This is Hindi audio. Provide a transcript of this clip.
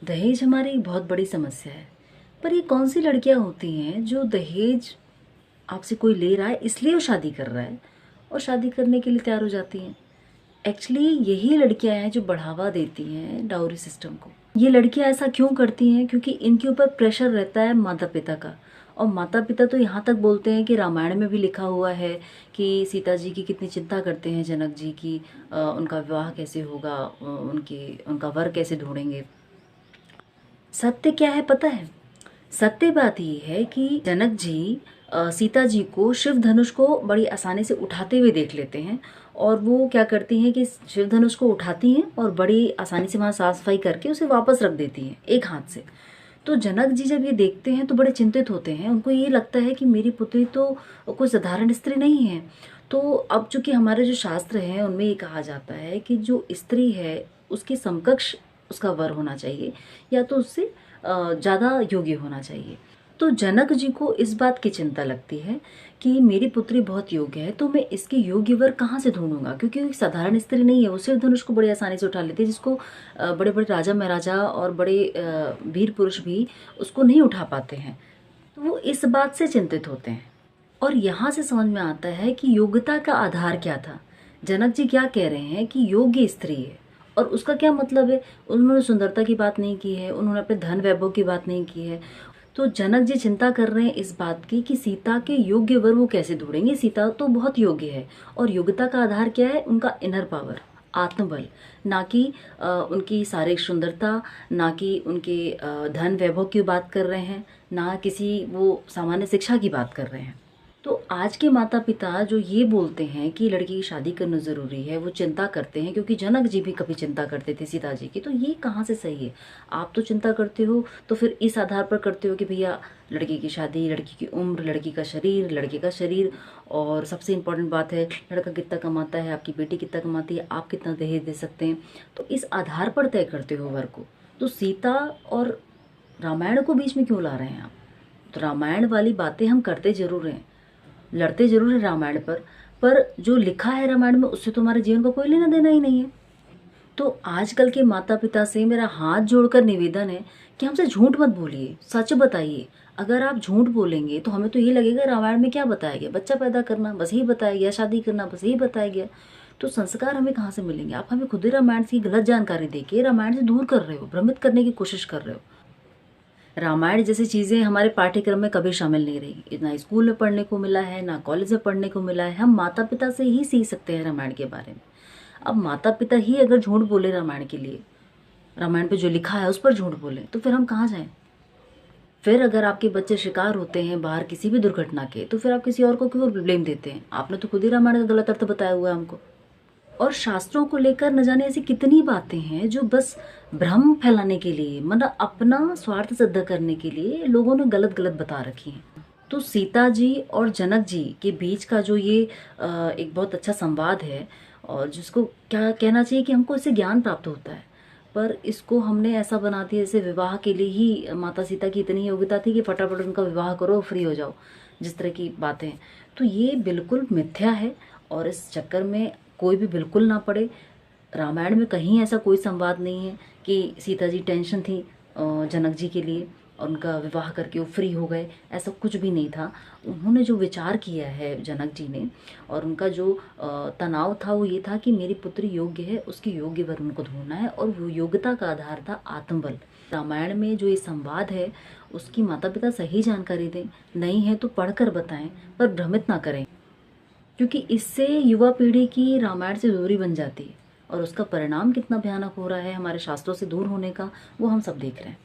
दहेज हमारी एक बहुत बड़ी समस्या है। पर ये कौन सी लड़कियां होती हैं जो दहेज आपसे कोई ले रहा है इसलिए वो शादी कर रहा है और शादी करने के लिए तैयार हो जाती हैं। एक्चुअली यही लड़कियां हैं जो बढ़ावा देती हैं डाउरी सिस्टम को। ये लड़कियां ऐसा क्यों करती हैं? क्योंकि इनके ऊपर प्रेशर रहता है माता पिता का। और माता पिता तो यहाँ तक बोलते हैं कि रामायण में भी लिखा हुआ है कि सीता जी की कितनी चिंता करते हैं जनक जी की, उनका विवाह कैसे होगा, उनका वर कैसे ढूंढेंगे। सत्य क्या है पता है? सत्य बात ये है कि जनक जी सीता जी को शिव धनुष को बड़ी आसानी से उठाते हुए देख लेते हैं। और वो क्या करती हैं कि शिव धनुष को उठाती हैं और बड़ी आसानी से वहां साफ सफाई करके उसे वापस रख देती हैं एक हाथ से। तो जनक जी जब ये देखते हैं तो बड़े चिंतित होते हैं। उनको ये लगता है कि मेरी पुत्री तो कोई साधारण स्त्री नहीं है। तो अब चूंकि हमारे जो शास्त्र हैं उनमें ये कहा जाता है कि जो स्त्री है उसके समकक्ष उसका वर होना चाहिए या तो उससे ज़्यादा योग्य होना चाहिए। तो जनक जी को इस बात की चिंता लगती है कि मेरी पुत्री बहुत योग्य है तो मैं इसके योग्य वर कहाँ से ढूंढूंगा, क्योंकि वो साधारण स्त्री नहीं है। वो सिर्फ धनुष को बड़ी आसानी से उठा लेती है, जिसको बड़े बड़े राजा महाराजा और बड़े वीर पुरुष भी उसको नहीं उठा पाते हैं। तो वो इस बात से चिंतित होते हैं। और यहाँ से समझ में आता है कि योग्यता का आधार क्या था। जनक जी क्या कह रहे हैं कि योग्य स्त्री है, और उसका क्या मतलब है? उन्होंने सुंदरता की बात नहीं की है, उन्होंने अपने धन वैभव की बात नहीं की है। तो जनक जी चिंता कर रहे हैं इस बात की कि सीता के योग्य वर वो कैसे ढूंढेंगे। सीता तो बहुत योग्य है, और योग्यता का आधार क्या है? उनका इनर पावर, आत्मबल, ना कि उनकी शारीरिक सुंदरता, ना कि उनके धन वैभव की बात कर रहे हैं, ना किसी वो सामान्य शिक्षा की बात कर रहे हैं। तो आज के माता पिता जो ये बोलते हैं कि लड़की की शादी करना ज़रूरी है, वो चिंता करते हैं, क्योंकि जनक जी भी कभी चिंता करते थे सीता जी की। तो ये कहाँ से सही है? आप तो चिंता करते हो तो फिर इस आधार पर करते हो कि भैया लड़की की शादी, लड़की की उम्र, लड़की का शरीर, लड़के का शरीर, और सबसे इम्पोर्टेंट बात है लड़का कितना कमाता है, आपकी बेटी कितना कमाती है, आप कितना दहेज दे सकते हैं। तो इस आधार पर तय करते हो वर को। तो सीता और रामायण को बीच में क्यों ला रहे हैं आप? तो रामायण वाली बातें हम करते जरूर हैं, लड़ते जरूर है रामायण पर जो लिखा है रामायण में उससे तो हमारे जीवन का कोई लेना देना ही नहीं है। तो आजकल के माता पिता से मेरा हाथ जोड़कर निवेदन है कि हमसे झूठ मत बोलिए, सच बताइए। अगर आप झूठ बोलेंगे तो हमें तो ये लगेगा रामायण में क्या बताया गया, बच्चा पैदा करना बस यही बताया गया, शादी करना बस यही बताया गया। तो संस्कार हमें कहाँ से मिलेंगे? आप हमें खुद ही रामायण की गलत जानकारी देके रामायण से दूर कर रहे हो, भ्रमित करने की कोशिश कर रहे हो। रामायण जैसी चीज़ें हमारे पाठ्यक्रम में कभी शामिल नहीं रही। ना स्कूल में पढ़ने को मिला है, ना कॉलेज में पढ़ने को मिला है। हम माता पिता से ही सीख सकते हैं रामायण के बारे में। अब माता पिता ही अगर झूठ बोले रामायण के लिए, रामायण पे जो लिखा है उस पर झूठ बोले, तो फिर हम कहाँ जाएं? फिर अगर आपके बच्चे शिकार होते हैं बाहर किसी भी दुर्घटना के, तो फिर आप किसी और को क्यों ब्लेम देते हैं? आपने तो खुद ही रामायण का गलत अर्थ बताया हुआ है हमको। और शास्त्रों को लेकर न जाने ऐसी कितनी बातें हैं जो बस भ्रम फैलाने के लिए, मतलब अपना स्वार्थ सिद्ध करने के लिए लोगों ने गलत गलत बता रखी हैं। तो सीता जी और जनक जी के बीच का जो ये एक बहुत अच्छा संवाद है, और जिसको क्या कहना चाहिए कि हमको इससे ज्ञान प्राप्त होता है, पर इसको हमने ऐसा बना दिया जैसे विवाह के लिए ही माता सीता की इतनी योग्यता थी कि फटाफट उनका विवाह करो, फ्री हो जाओ, जिस तरह की बातें। तो ये बिल्कुल मिथ्या है, और इस चक्कर में कोई भी बिल्कुल ना पड़े। रामायण में कहीं ऐसा कोई संवाद नहीं है कि सीता जी टेंशन थी जनक जी के लिए और उनका विवाह करके वो फ्री हो गए, ऐसा कुछ भी नहीं था। उन्होंने जो विचार किया है जनक जी ने, और उनका जो तनाव था वो ये था कि मेरी पुत्री योग्य है, उसकी योग्य वर उनको ढूंढना है, और वो योग्यता का आधार था आत्मबल। रामायण में जो ये संवाद है उसकी माता पिता सही जानकारी दें, नहीं है तो पढ़कर बताएं, पर भ्रमित ना करें, क्योंकि इससे युवा पीढ़ी की रामायण से दूरी बन जाती है, और उसका परिणाम कितना भयानक हो रहा है हमारे शास्त्रों से दूर होने का, वो हम सब देख रहे हैं।